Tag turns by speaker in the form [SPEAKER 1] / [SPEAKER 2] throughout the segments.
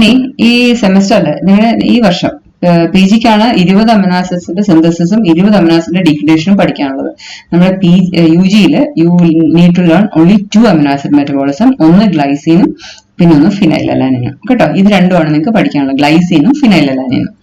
[SPEAKER 1] ഇനി ഈ സെമസ്റ്ററിൽ നിങ്ങൾ ഈ വർഷം PGക്കാണ് 20 അമിനോ ആസിഡ്സിന്റെ സിന്തസിസും 20 അമിനോ ആസിഡിന്റെ ഡീഗ്രഡേഷനും പഠിക്കാനുള്ളത്. നമ്മുടെ UGയിൽ you need to learn only 2 amino acid metabolism, ഒന്ന് ഗ്ലൈസീനും പിന്നെ ഒന്ന് ഫിനൈൽ അലാനിനും കേട്ടോ. ഇത് രണ്ടുമാണ് നിങ്ങൾക്ക് പഠിക്കാനുള്ളത്, ഗ്ലൈസീനും ഫിനൈൽ അലാനിനും.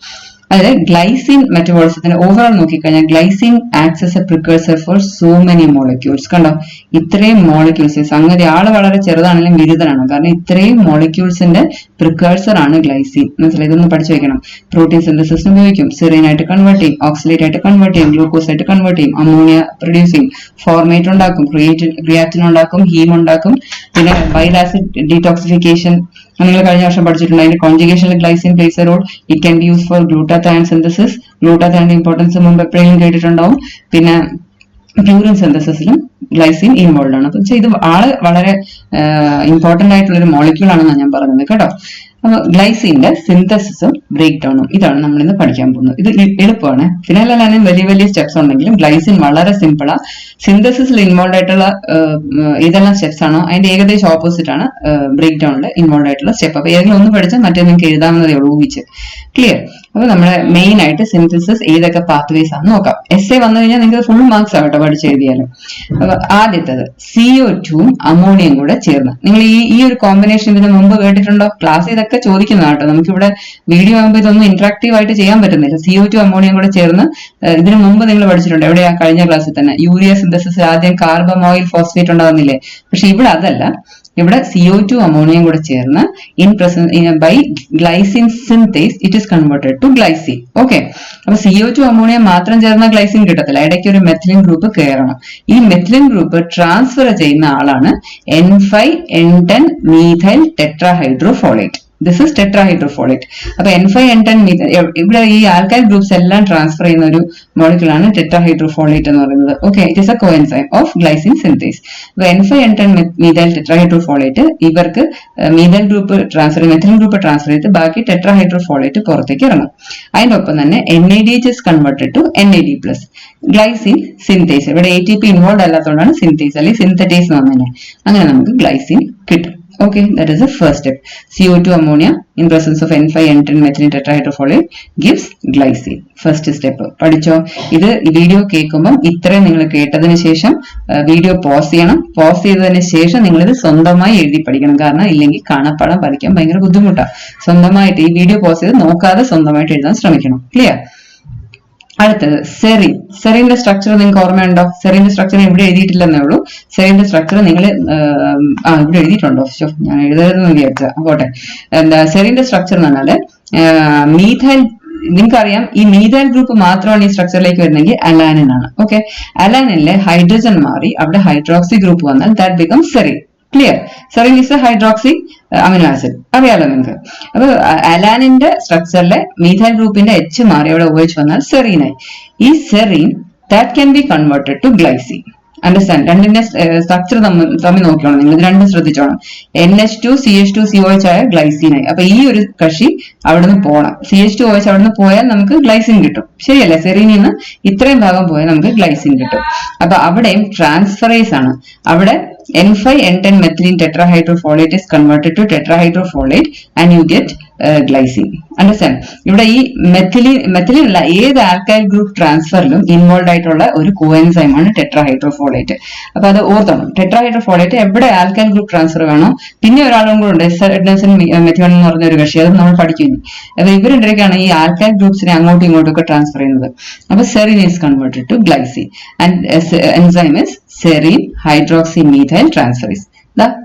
[SPEAKER 1] അതായത് ഗ്ലൈസിൻ മെറ്റബോളിസത്തിന് ഓവറോൾ നോക്കിക്കഴിഞ്ഞാൽ glycine acts as a precursor for so many molecules. കണ്ടോ, ഇത്രയും മോളിക്യൂൾസ്, സംഗതി ആള് വളരെ ചെറുതാണെങ്കിലും വിരുദ്ധനാണ്, കാരണം ഇത്രയും മോളിക്യൂൾസിന്റെ പ്രിക്കേഴ്സർ ആണ് ഗ്ലൈസിൻ. മനസ്സിലായി? ഇതൊന്ന് പഠിച്ചു വെക്കണം. പ്രോട്ടീൻ സിന്തസിസിന് ഉപയോഗിക്കും, സെറീൻ ആയിട്ട് കൺവേർട്ട് ചെയ്യും, ഓക്സിലേറ്റ് ആയിട്ട് കൺവേർട്ട് ചെയ്യും, ഗ്ലൂക്കോസ് ആയിട്ട് കൺവേർട്ട് ചെയ്യും, അമോണിയ പ്രൊഡ്യൂസ് ചെയ്യും, ഫോർമേറ്റ് ഉണ്ടാക്കും, ക്രിയാറ്റിൻ ഉണ്ടാക്കും, ഹീം ഉണ്ടാക്കും, പിന്നെ ബൈൽ ആസിഡ് ഡീടോക്സിഫിക്കേഷൻ നിങ്ങൾ കഴിഞ്ഞ വർഷം പഠിച്ചിട്ടുണ്ട്. അതിന്റെ കോൺജുഗേഷനിൽ glycine plays a role. It can be use for glutathione synthesis. ഗ്ലൂട്ടാഥയോണിന്റെ ഇമ്പോർട്ടൻസ് മുമ്പ് എപ്പോഴെങ്കിലും കേട്ടിട്ടുണ്ടാവും. പിന്നെ പ്യൂരിൻ സിന്തസിസിലും ഗ്ലൈസിൻ ഇൻവോൾവ് ആണ്. അപ്പൊ ഇത് ആള് വളരെ ഇമ്പോർട്ടന്റ് ആയിട്ടുള്ള ഒരു മോളിക്യൂൾ ആണെന്നാണ് ഞാൻ പറഞ്ഞത് കേട്ടോ. അപ്പൊ ഗ്ലൈസിന്റെ സിന്തസിസും ബ്രേക്ക് ഡൗണും ഇതാണ് നമ്മൾ ഇന്ന് പഠിക്കാൻ പോകുന്നത്. ഇത് എളുപ്പമാണ്. ഫിനൈൽ അലാനിൻ വലിയ വലിയ സ്റ്റെപ്സ് ഉണ്ടെങ്കിലും ഗ്ലൈസിൻ വളരെ സിമ്പിളാ. സിന്തസിസിൽ ഇൻവോൾവ് ആയിട്ടുള്ള ഏതെല്ലാം സ്റ്റെപ്സ് ആണോ അതിന്റെ ഏകദേശം ഓപ്പോസിറ്റ് ആണ് ബ്രേക്ക് ഡൗണിൽ ഇൻവോൾവ് ആയിട്ടുള്ള സ്റ്റെപ്പ്. അപ്പൊ ഏതെങ്കിലും ഒന്ന് പഠിച്ചാൽ മറ്റേ നിങ്ങൾക്ക് എഴുതാവുന്നതേ ഉള്ളൂ ഊഹിച്ച്. ക്ലിയർ? അപ്പൊ നമ്മുടെ മെയിൻ ആയിട്ട് സിന്തസിസ് ഏതൊക്കെ പാത്വേസ് ആണെന്ന് നോക്കാം. എസ് എ വന്നു കഴിഞ്ഞാൽ നിങ്ങൾക്ക് ഫുൾ മാർക്സ് ആവട്ടെ പഠിച്ചെഴുതിയാലും. അപ്പൊ ആദ്യത്തത് CO2 അമോണിയം കൂടെ ചേർന്ന്. നിങ്ങൾ ഈ ഒരു കോമ്പിനേഷൻ ഇതിന് മുമ്പ് കേട്ടിട്ടുണ്ടോ? ക്ലാസ് ഇതൊക്കെ ചോദിക്കുന്നതാണ് കേട്ടോ. നമുക്കിവിടെ വീഡിയോ ആകുമ്പോൾ ഇതൊന്നും ഇന്ററാക്റ്റീവ് ആയിട്ട് ചെയ്യാൻ പറ്റുന്നില്ല. CO2 അമോണിയം കൂടെ ചേർന്ന് ഇതിനു മുമ്പ് നിങ്ങൾ പഠിച്ചിട്ടുണ്ട്. എവിടെയാ? കഴിഞ്ഞ ക്ലാസ്സിൽ തന്നെ. യൂറിയ സിന്തസിസിൽ ആദ്യം കാർബമോയിൽ ഫോസ്ഫേറ്റ് ഉണ്ടാകുന്നില്ലേ? പക്ഷെ ഇവിടെ അതല്ല. ഇവിടെ CO2 അമോണിയം കൂടെ ചേർന്ന് by glycine synthase it is converted to glycine. Okay, അപ്പൊ CO2 അമോണിയം മാത്രം ചേർന്ന ഗ്ലൈസിൻ കിട്ടത്തില്ല, ഇടയ്ക്ക് ഒരു മെഥിലിൻ ഗ്രൂപ്പ് കയറണം. ഈ മെഥിലിൻ ഗ്രൂപ്പ് ട്രാൻസ്ഫർ ചെയ്യുന്ന ആളാണ് N5N10 methyl tetrahydrofolate. This is tetrahydrofolate. അപ്പൊ N5N10 ഇവിടെ ഈ ആൽക്കൈൽ ഗ്രൂപ്പ്സ് എല്ലാം ട്രാൻസ്ഫർ ചെയ്യുന്ന ഒരു മോളിക്യൂൾ ആണ് ടെട്രാഹൈഡ്രോഫോളേറ്റ് എന്ന് പറയുന്നത്. Okay, it is a coenzyme of glycine synthase. അപ്പൊ N5N10 മീഥൈൽ ടെട്രാഹൈഡ്രോഫോളേറ്റ് ഇവർക്ക് methyl group methylene group transfer ചെയ്ത് ബാക്കി ടെട്രാഹൈഡ്രോഫോളേറ്റ് പുറത്തേക്ക് ഇറങ്ങും. അതിന്റെ ഒപ്പം തന്നെ NADH is converted to NAD+. Glycine synthase, ഇവിടെ ATP ഇൻവോൾവ് അല്ലാത്തതുകൊണ്ടാണ് സിന്തേസ് അല്ലെങ്കിൽ സിന്തറ്റേസ് എന്ന് പറഞ്ഞത്. അങ്ങനെ നമുക്ക് ഗ്ലൈസിൻ കിട്ടും. Okay, that is the first step. CO2 ammonia in presence of N5N10 methylene tetrahydrofolate gives glycine. First step. പഠിച്ചോ? ഇത് വീഡിയോ കേൾക്കുമ്പോൾ ഇത്രയും നിങ്ങൾ കേട്ടതിന് ശേഷം വീഡിയോ പോസ് ചെയ്യണം. പോസ് ചെയ്തതിന് ശേഷം നിങ്ങൾ ഇത് സ്വന്തമായി എഴുതി പഠിക്കണം. കാരണം ഇല്ലെങ്കിൽ കാണാപ്പാടം പഠിക്കാൻ ഭയങ്കര ബുദ്ധിമുട്ടാണ്. സ്വന്തമായിട്ട് ഈ വീഡിയോ പോസ് ചെയ്ത് നോക്കാതെ സ്വന്തമായിട്ട് എഴുതാൻ ശ്രമിക്കണം. ക്ലിയർ? അടുത്തത് സെറിൻ. സെറിന്റെ സ്ട്രക്ചർ നിങ്ങൾക്ക് ഓർമ്മയുണ്ടോ? സെറിന്റെ സ്ട്രക്ചർ ഇവിടെ എഴുതിയിട്ടില്ലെന്നേ ഉള്ളൂ. സെറിന്റെ സ്ട്രക്ചർ നിങ്ങൾ ഇവിടെ എഴുതിയിട്ടുണ്ടോ? ഞാൻ എഴുതരുതെന്ന് വിചാരിച്ച പോട്ടെ. എന്താ സെറിന്റെ സ്ട്രക്ചർ എന്ന് പറഞ്ഞാല് മീഥൈൽ, നിങ്ങൾക്കറിയാം ഈ മീഥൈൽ ഗ്രൂപ്പ് മാത്രമാണ് ഈ സ്ട്രക്ചറിലേക്ക് വരുന്നെങ്കിൽ അലാനിൻ ആണ്. ഓക്കെ, അലാനിലെ ഹൈഡ്രജൻ മാറി അവിടെ ഹൈഡ്രോക്സി ഗ്രൂപ്പ് വന്നാൽ that become serine. Clear? Serine is A hydroxy amino acid, അറിയാലോ നിങ്ങൾക്ക്. അപ്പൊ അലാനിന്റെ സ്ട്രക്ചറിലെ മീഥൈൽ ഗ്രൂപ്പിന്റെ H മാറി അവിടെ OH വന്നാൽ സെറീനായി. ഈ serine that can be converted to glycine. Understand? രണ്ടിന്റെ സ്ട്രക്ചർ തമ്മിൽ നോക്കിയോണം നിങ്ങൾ, ഇത് രണ്ടും ശ്രദ്ധിച്ചോണം. NH2 CH2 COH ആയ ഗ്ലൈസിനായി. അപ്പൊ ഈ ഒരു കക്ഷി അവിടുന്ന് പോകണം. CH2OH അവിടുന്ന് പോയാൽ നമുക്ക് ഗ്ലൈസിൻ കിട്ടും. ശരിയല്ലേ? സെറീനിൽ നിന്ന് ഇത്രയും ഭാഗം പോയാൽ നമുക്ക് ഗ്ലൈസിൻ കിട്ടും. അപ്പൊ അവിടെയും ട്രാൻസ്ഫറേസ് ആണ്. അവിടെ N5N10 methylene tetrahydrofolate is converted to tetrahydrofolate and you get glycine. Understand? ഇവിടെ ഈ മെഥിലിൻ അല്ല, ഏത് ആൽക്കൈൽ ഗ്രൂപ്പ് ട്രാൻസ്ഫറിലും ഇൻവോൾവ് ആയിട്ടുള്ള ഒരു കോഎൻസൈം ആണ് ടെട്രാഹൈഡ്രോഫോളേറ്റ്. അപ്പൊ അത് ഓർത്തണം. ടെട്രാഹൈഡ്രോഫോളേറ്റ് എവിടെ ആൽക്കൈൽ ഗ്രൂപ്പ് ട്രാൻസ്ഫർ വേണോ. പിന്നെ ഒരാളും കൂടെ ഉണ്ട്, മെഥിയോൺ എന്ന് പറഞ്ഞ ഒരു കക്ഷി, അത് നമ്മൾ പഠിക്കുന്നു. അപ്പൊ ഇവരുണ്ടൊക്കെയാണ് ഈ ആൽക്കൈൽ ഗ്രൂപ്പ്സിനെ അങ്ങോട്ടും ഇങ്ങോട്ടും ഒക്കെ ട്രാൻസ്ഫർ ചെയ്യുന്നത്. അപ്പൊ serine is converted to glycine and enzyme is serine hydroxymethyl transferase.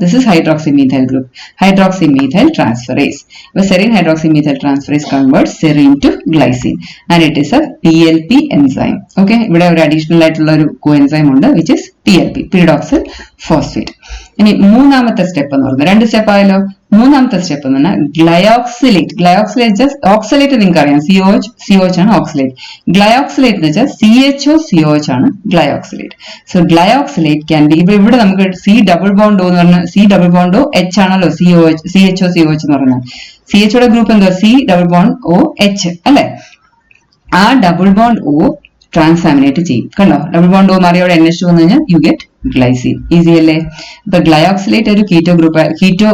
[SPEAKER 1] This is hydroxymethyl group, hydroxymethyl transferase. The serine hydroxymethyl transferase converts serine to glycine and it is a PLP enzyme. Okay, ഇവിടെ ഒരു additional ആയിട്ടുള്ള ഒരു coenzyme ഉണ്ട് which is PLP, pyridoxal phosphate. ഇനി മൂന്നാമത്തെ step എന്ന് പറയുന്നത്, രണ്ട് സ്റ്റെപ്പ് ആയല്ലോ. മൂന്നാമത്തെ സ്റ്റെപ്പ് എന്ന് പറഞ്ഞാൽ ഗ്ലയോക്സിലേറ്റ്. ഗ്ലയോക്സിലേറ്റ് ഓക്സലേറ്റ് നിങ്ങൾക്ക് അറിയാം, COH ആണ് ഓക്സലേറ്റ്. ഗ്ലയോക്സിലേറ്റ് എന്ന് വെച്ചാൽ CHO ആണ് ഗ്ലയോക്സിലേറ്റ്. സോ ഗ്ലയോക്സിലേറ്റ് ക്യാൻ ബി, ഇവിടെ നമുക്ക് C ഡബിൾ ബോണ്ട് O എന്ന് പറഞ്ഞാൽ C double bond O H ആണല്ലോ CHO എന്ന് പറഞ്ഞാൽ. CHOയുടെ ഗ്രൂപ്പ് എന്താ? C double bond O H അല്ലെ? ആ ഡബിൾ ബോണ്ട് O ട്രാൻസാമിനേറ്റ് ചെയ്യും. കണ്ടോ? ഡബിൾ ബോണ്ട് O മാറി അവിടെ NH2 വന്നു കഴിഞ്ഞാൽ യു ഗെറ്റ് ഗ്ലൈസിൻ. ഈസി അല്ലേ? ഇപ്പൊ ഗ്ലയോക്സിലേറ്റ് ഒരു കീറ്റോ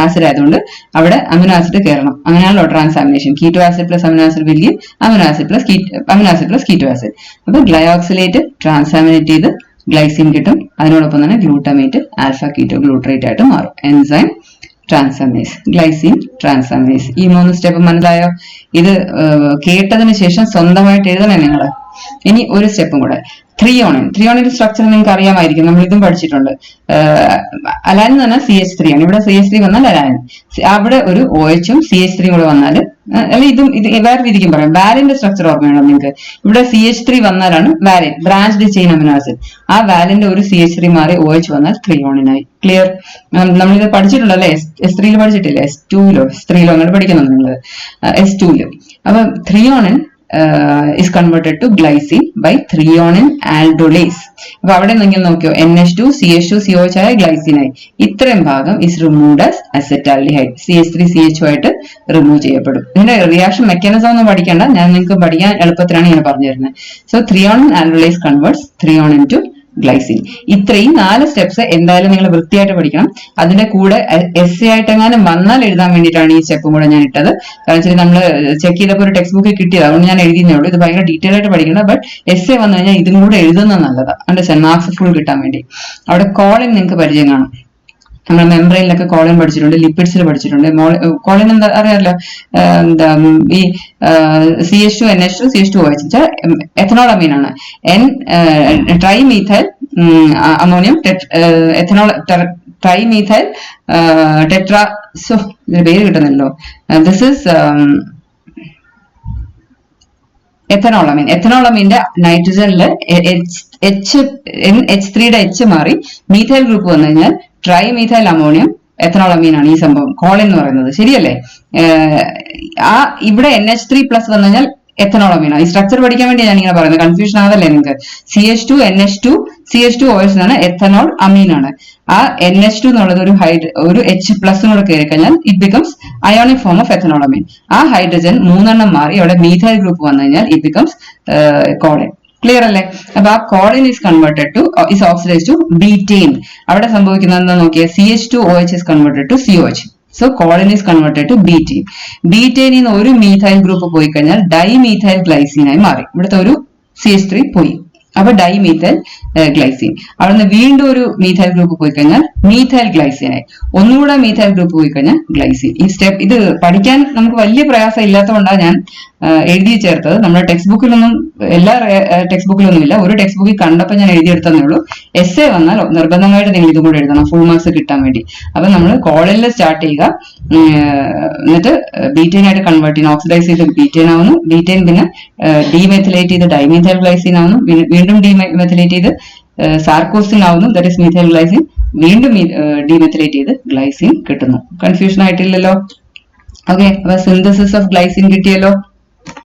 [SPEAKER 1] ആസിഡ് ആയതുകൊണ്ട് അവിടെ അമിനോ ആസിഡ് കയറണം. അങ്ങനെയാണല്ലോ transamination. Keto acid plus amino acid will give amino acid plus keto acid. അപ്പൊ ഗ്ലയോക്സിലേറ്റ് ട്രാൻസാമിനേറ്റ് ചെയ്ത് ഗ്ലൈസിൻ കിട്ടും. അതിനോടൊപ്പം തന്നെ ഗ്ലൂട്ടമേറ്റ് ആൽഫ കീറ്റോ ഗ്ലൂട്ടറേറ്റ് ആയിട്ട് മാറും. Enzyme transaminase, glycine transaminase. ഈ 3 സ്റ്റെപ്പ് മനസ്സിലായോ? ഇത് കേട്ടതിന് ശേഷം സ്വന്തമായിട്ട് എഴുതണേ നിങ്ങൾ. ഇനി ഒരു സ്റ്റെപ്പും കൂടെ, ത്രിയോണിൻ. ത്രിയോണിന്റെ സ്ട്രക്ചർ നിങ്ങൾക്ക് അറിയാമായിരിക്കും, നമ്മൾ ഇതും പഠിച്ചിട്ടുണ്ട്. അലാൻ എന്ന് പറഞ്ഞാൽ CH3 ആണ്. ഇവിടെ CH3 വന്നാൽ അലാൻ, അവിടെ ഒരു OH-ഉം CH3 കൂടെ വന്നാൽ, അല്ല ഇതും ഇത് വേറെ രീതിക്കും പറയാം. വാലിന്റെ സ്ട്രക്ചർ ഓർമ്മയുണ്ടോ നിങ്ങൾക്ക്? ഇവിടെ CH3 വന്നാലാണ് വാലിൻ, ബ്രാഞ്ച്ഡ് ചെയിൻ അമിനോ ആസിഡ്. ആ വാലിന്റെ ഒരു CH3 മാറി OH വന്നാൽ ത്രിയോണിനായി. ക്ലിയർ? നമ്മളിത് പഠിച്ചിട്ടുണ്ടല്ലേ, S3 പഠിച്ചിട്ടില്ലേ? S3 അങ്ങനെ പഠിക്കുന്നുണ്ട് നിങ്ങൾ, S2. അപ്പൊ threonine is converted to glycine by threonine aldolase. അപ്പൊ അവിടെ നിങ്ങൾ നോക്കിയോ, NH2 CH2 COH ആയ ഗ്ലൈസിനായി. ഇത്രയും ഭാഗം is removed as acetaldehyde. CH3 CHO ആയിട്ട് റിമൂവ് ചെയ്യപ്പെടും. ഇതിന്റെ റിയാക്ഷൻ മെക്കാനിസം ഒന്നും പഠിക്കേണ്ട, ഞാൻ നിങ്ങൾക്ക് പഠിക്കാൻ എളുപ്പത്തിലാണ് ഇങ്ങനെ പറഞ്ഞു തരുന്നത്. So threonine aldolase converts threonine to glycine. ഇത്രയും 4 സ്റ്റെപ്സ് എന്തായാലും നിങ്ങൾ വൃത്തിയായിട്ട് പഠിക്കണം. അതിന്റെ കൂടെ എസ് എ ആയിട്ട് എങ്ങാനും വന്നാൽ എഴുതാൻ വേണ്ടിയിട്ടാണ് ഈ സ്റ്റെപ്പും കൂടെ ഞാൻ ഇട്ടത്. കാരണം വെച്ചാൽ നമ്മൾ ചെക്ക് ചെയ്തപ്പോൾ ഒരു ടെക്സ്റ്റ് ബുക്ക് കിട്ടിയത്, അതുകൊണ്ട് ഞാൻ എഴുതിയേ ഉള്ളൂ. ഇത് ഭയങ്കര ഡീറ്റെയിൽ ആയിട്ട് പഠിക്കണം. ബട്ട് എസ് എ വന്നു കഴിഞ്ഞാൽ ഇതും കൂടെ എഴുതുന്നത് നല്ലതാണ്, അണ്ടർസ്റ്റാൻഡ്, മാർക്സ് ഫുൾ കിട്ടാൻ വേണ്ടി. അവിടെ കോളിൻ നിങ്ങൾക്ക് പരിചയം കാണും. നമ്മൾ മെംബ്രെയിനിലൊക്കെ കോളിൻ പഠിച്ചിട്ടുണ്ട്, ലിപ്പിഡ്സിൽ പഠിച്ചിട്ടുണ്ട്. കോളിൻ എന്താ അറിയാമല്ലോ, എന്താ ഈ CH2 NH2 CH2 OH ethanol amine ആണ്. Trimethyl ammonium ethanol trimethyl tetra, ഇതിന് പേര് കിട്ടുന്നല്ലോ. This is ethanolamine. എഥനോളമീന്റെ നൈട്രജനില് H3യുടെ H മാറി മീഥൈൽ ഗ്രൂപ്പ് വന്നു കഴിഞ്ഞാൽ ട്രൈമീഥൈൽ അമോണിയം എഥനോളമീൻ ആണ് ഈ സംഭവം, കോളിൻ എന്ന് പറയുന്നത്. ശരിയല്ലേ? ഇവിടെ NH3+ വന്നു കഴിഞ്ഞാൽ എഥനോളമീൻ ആണ്. ഈ സ്ട്രക്ചർ പഠിക്കാൻ വേണ്ടി ഞാൻ ഇങ്ങനെ പറയുന്നത്, കൺഫ്യൂഷൻ ആവല്ലേ നിങ്ങൾക്ക്. CH2 NH2 CH2 OH ആണ്, എഥനോൾ അമീൻ ആണ്. ആ NH2 എന്നുള്ളത് ഒരു H+ കൂടെ കയറി കഴിഞ്ഞാൽ it becomes ionic form of ethanolamine. ആ ഹൈഡ്രജൻ 3 മാറി അവിടെ മീഥൈൽ ഗ്രൂപ്പ് വന്നു കഴിഞ്ഞാൽ ഇറ്റ് ബിക്കംസ് കോളിൻ. ക്ലിയർ അല്ലേ? അപ്പൊ ആ Colin is converted to is oxidized to betaine. അവിടെ സംഭവിക്കുന്നത് എന്താ നോക്കിയാൽ CH2 OH is converted to COH. So choline is converted to betaine. Betaine in ഒരു മീഥൈൽ ഗ്രൂപ്പ് പോയി കഴിഞ്ഞാൽ ഡൈമീഥൈൽ ഗ്ലൈസിനായി മാറി. ഇവിടുത്തെ ഒരു CH3 പോയി, അപ്പൊ ഡൈമീഥൈൽ ഗ്ലൈസിൻ. അവിടെ വീണ്ടും ഒരു മീഥൈൽ ഗ്രൂപ്പ് പോയി കഴിഞ്ഞാൽ മീഥൈൽ ഗ്ലൈസിനായി. ഒന്നുകൂടെ മീഥൈൽ ഗ്രൂപ്പ് പോയി കഴിഞ്ഞാൽ ഗ്ലൈസിൻ. ഈ സ്റ്റെപ്പ് ഇത് പഠിക്കാൻ നമുക്ക് വലിയ പ്രയാസം ഇല്ലാത്തതുകൊണ്ടാണ് ഞാൻ എഴുതി ചേർത്തത്. നമ്മുടെ ടെക്സ്റ്റ് ബുക്കിലൊന്നും, എല്ലാ ടെക്സ്റ്റ് ബുക്കിലൊന്നും ഇല്ല, ഒരു ടെക്സ്റ്റ് ബുക്കിൽ കണ്ടപ്പോൾ ഞാൻ എഴുതിയെടുത്തേ ഉള്ളൂ. എസ് എ വന്നാൽ നിർബന്ധമായിട്ട് നിങ്ങൾ ഇതും കൂടെ എഴുതണം, ഫുൾ മാർക്സ് കിട്ടാൻ വേണ്ടി. അപ്പൊ നമ്മൾ കോളിനിൽ സ്റ്റാർട്ട് ചെയ്യുക, എന്നിട്ട് ബീറ്റൈൻ ആയിട്ട് കൺവേർട്ട് ചെയ്യുന്ന, ഓക്സിഡൈസ് ചെയ്ത് ബീറ്റൈൻ ആവുന്നു. ബീറ്റൈൻ പിന്നെ ഡീമെഥിലേറ്റ് ചെയ്ത് ഡൈമീഥൈൽ ഗ്ലൈസിൻ ആവുന്നു. വീണ്ടും ഡീമെഥിലേറ്റ് ചെയ്ത് സാർക്കോസിൻ ആവുന്നു, ദാറ്റ് ഇസ് മീഥൈൽ ഗ്ലൈസിൻ. വീണ്ടും ഡീമെഥിലേറ്റ് ചെയ്ത് ഗ്ലൈസിൻ കിട്ടുന്നു. കൺഫ്യൂഷൻ ആയിട്ടില്ലല്ലോ? ഓക്കെ, അപ്പൊ സിന്തസിസ് ഓഫ് ഗ്ലൈസിൻ കിട്ടിയല്ലോ.